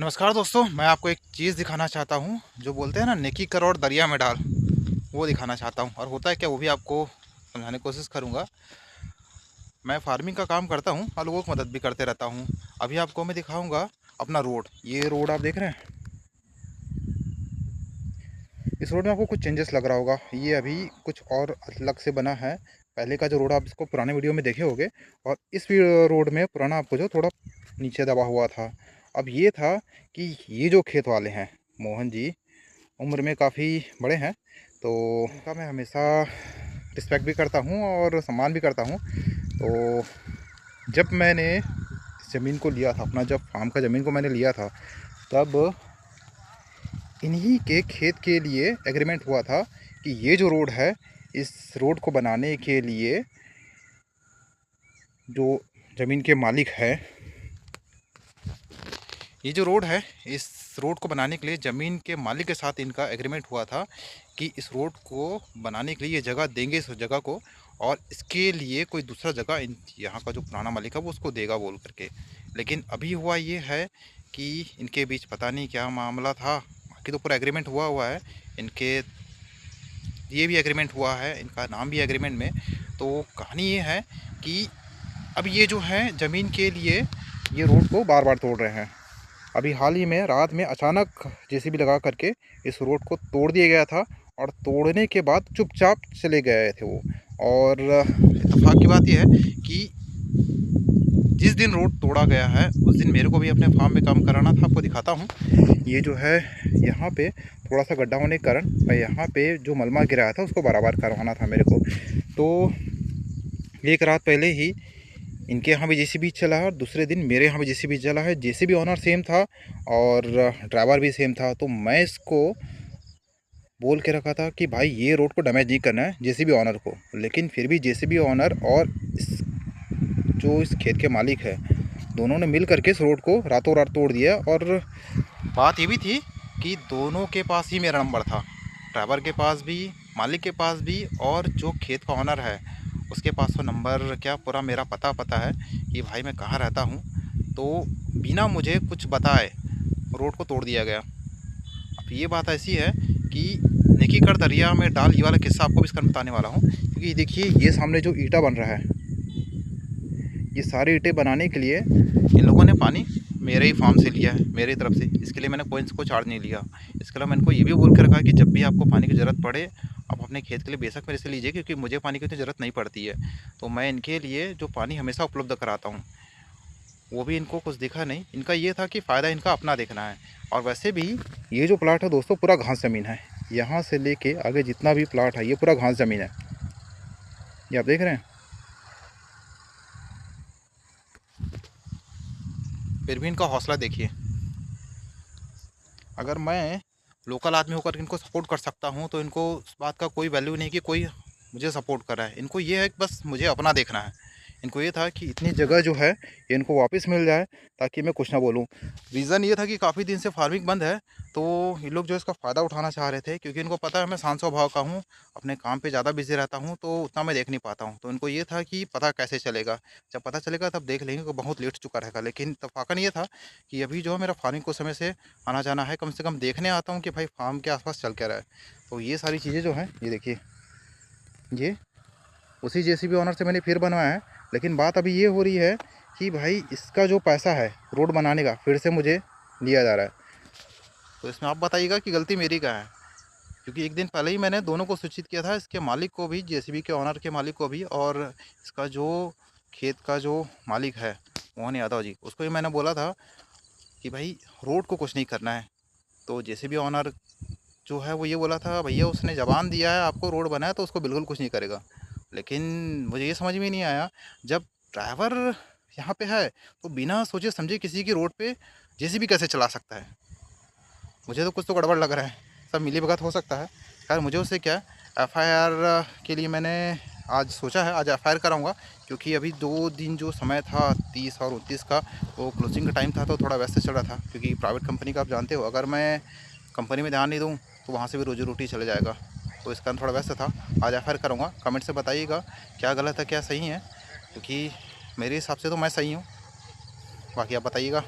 नमस्कार दोस्तों, मैं आपको एक चीज़ दिखाना चाहता हूँ। जो बोलते हैं ना, नेकी कर और दरिया में डाल, वो दिखाना चाहता हूँ। और होता है क्या, वो भी आपको समझाने की कोशिश करूँगा। मैं फार्मिंग का काम करता हूँ और लोगों की मदद भी करते रहता हूँ। अभी आपको मैं दिखाऊँगा अपना रोड। ये रोड आप देख रहे हैं, इस रोड में आपको कुछ चेंजेस लग रहा होगा। ये अभी कुछ और अलग से बना है। पहले का जो रोड आप इसको पुराने वीडियो में देखे होंगे, और इस रोड में पुराना आपको जो थोड़ा नीचे दबा हुआ था। अब ये था कि ये जो खेत वाले हैं मोहन जी, उम्र में काफ़ी बड़े हैं, तो उनका मैं हमेशा रिस्पेक्ट भी करता हूँ और सम्मान भी करता हूँ। तो जब मैंने इस ज़मीन को लिया था, अपना जब फार्म का ज़मीन को मैंने लिया था, तब इन्हीं के खेत के लिए एग्रीमेंट हुआ था कि ये जो रोड है, इस रोड को बनाने के लिए जो ज़मीन के मालिक है, ये जो रोड है, इस रोड को बनाने के लिए ज़मीन के मालिक के साथ इनका एग्रीमेंट हुआ था कि इस रोड को बनाने के लिए ये जगह देंगे, इस जगह को, और इसके लिए कोई दूसरा जगह इन यहाँ का जो पुराना मालिक है वो उसको देगा बोल करके। लेकिन अभी हुआ ये है कि इनके बीच पता नहीं क्या मामला था। बाकी तो पूरा एग्रीमेंट हुआ हुआ है, इनके ये भी एग्रीमेंट हुआ है, इनका नाम भी एग्रीमेंट में। तो कहानी ये है कि अब ये जो है ज़मीन के लिए ये रोड को बार बार तोड़ रहे हैं। अभी हाल ही में रात में अचानक जेसीबी लगा करके इस रोड को तोड़ दिया गया था, और तोड़ने के बाद चुपचाप चले गए थे वो। और इत्तेफाक की बात यह है कि जिस दिन रोड तोड़ा गया है उस दिन मेरे को भी अपने फार्म में काम कराना था। आपको दिखाता हूँ, ये जो है यहाँ पे थोड़ा सा गड्ढा होने के कारण मैं यहाँ पे जो मलमा गिराया था उसको बराबर करवाना था मेरे को। तो एक रात पहले ही इनके यहाँ भी जेसीबी चला है और दूसरे दिन मेरे यहाँ भी जेसीबी चला है। जेसीबी ऑनर सेम था और ड्राइवर भी सेम था। तो मैं इसको बोल के रखा था कि भाई ये रोड को डैमेज नहीं करना है जेसीबी ऑनर को, लेकिन फिर भी जेसीबी ऑनर और जो इस खेत के मालिक है, दोनों ने मिल करके इस रोड को रातों रात तोड़ दिया। और बात ये भी थी कि दोनों के पास ही मेरा नंबर था, ड्राइवर के पास भी, मालिक के पास भी, और जो खेत का ऑनर है उसके पास तो नंबर क्या, पूरा मेरा पता है कि भाई मैं कहाँ रहता हूँ। तो बिना मुझे कुछ बताए रोड को तोड़ दिया गया। अब ये बात ऐसी है कि नेकी कर दरिया में डाल, ये वाला किस्सा आपको भी इसका बताने वाला हूँ। क्योंकि देखिए, ये सामने जो ईंटा बन रहा है, ये सारे ईंटें बनाने के लिए इन लोगों ने पानी मेरे ही फार्म से लिया है, मेरी तरफ से। इसके लिए मैंने कोई इनको चार्ज नहीं लिया। इसके अलावा मैंने इनको ये भी बोल कर रखा कि जब भी आपको पानी की ज़रूरत पड़े, आप अपने खेत के लिए बेशक मेरे से लीजिए, क्योंकि मुझे पानी की इतनी ज़रूरत नहीं पड़ती है। तो मैं इनके लिए जो पानी हमेशा उपलब्ध कराता हूँ, वो भी इनको कुछ दिखा नहीं। इनका ये था कि फ़ायदा इनका अपना देखना है। और वैसे भी ये जो प्लाट है दोस्तों, पूरा घास ज़मीन है। यहाँ से लेके आगे जितना भी प्लाट है, ये पूरा घास ज़मीन है। ये आप देख रहे हैं। फिर भी इनका हौसला देखिए। अगर मैं लोकल आदमी होकर इनको सपोर्ट कर सकता हूँ, तो इनको उस बात का कोई वैल्यू नहीं कि कोई मुझे सपोर्ट कर रहा है। इनको ये है कि बस मुझे अपना देखना है। इनको ये था कि इतनी जगह जो है ये इनको वापस मिल जाए, ताकि मैं कुछ ना बोलूँ। रीज़न ये था कि काफ़ी दिन से फार्मिंग बंद है, तो ये लोग जो इसका फ़ायदा उठाना चाह रहे थे। क्योंकि इनको पता है मैं शांत स्वभाव का हूँ, अपने काम पे ज़्यादा बिज़ी रहता हूँ, तो उतना मैं देख नहीं पाता हूँ। तो इनको ये था कि पता कैसे चलेगा, जब पता चलेगा तब देख लेंगे, कि बहुत लेट चुका रहेगा। लेकिन इत्तेफाकन ये था कि अभी जो है मेरा फार्मिंग कुछ समय से आना जाना है, कम से कम देखने आता हूँ कि भाई फार्म के आसपास चल क्या रहा है। तो ये सारी चीज़ें जो हैं, ये देखिए, ये उसी जेसीबी ऑनर से मैंने फिर बनवाया है। लेकिन बात अभी ये हो रही है कि भाई इसका जो पैसा है रोड बनाने का, फिर से मुझे लिया जा रहा है। तो इसमें आप बताइएगा कि गलती मेरी क्या है। क्योंकि एक दिन पहले ही मैंने दोनों को सूचित किया था, इसके मालिक को भी, जेसीबी के ऑनर के मालिक को भी, और इसका जो खेत का जो मालिक है मोहन यादव जी, उसको भी मैंने बोला था कि भाई रोड को कुछ नहीं करना है। तो जेसीबी ऑनर जो है वो ये बोला था, भैया उसने ज़बान दिया है आपको रोड बनाया तो उसको बिल्कुल कुछ नहीं करेगा। लेकिन मुझे ये समझ में नहीं आया, जब ड्राइवर यहाँ पे है तो बिना सोचे समझे किसी की रोड पे जेसीबी कैसे चला सकता है। मुझे तो कुछ तो गड़बड़ लग रहा है, सब मिलीभगत हो सकता है। खैर मुझे उससे क्या, एफआईआर के लिए मैंने आज सोचा है, आज एफआईआर कराऊंगा। क्योंकि अभी 2 दिन जो समय था 30 और 29 का, वो क्लोजिंग का टाइम था, तो थोड़ा व्यस्त चल रहा था। क्योंकि प्राइवेट कंपनी का आप जानते हो, अगर मैं कंपनी में ध्यान नहीं दूँ तो वहाँ से भी रोजी रोटी चले जाएगा। तो इस कारण थोड़ा व्यस्त था। आज एफआईआर करूँगा। कमेंट से बताइएगा क्या गलत है क्या सही है, क्योंकि मेरे हिसाब से तो मैं सही हूँ। बाकी आप बताइएगा।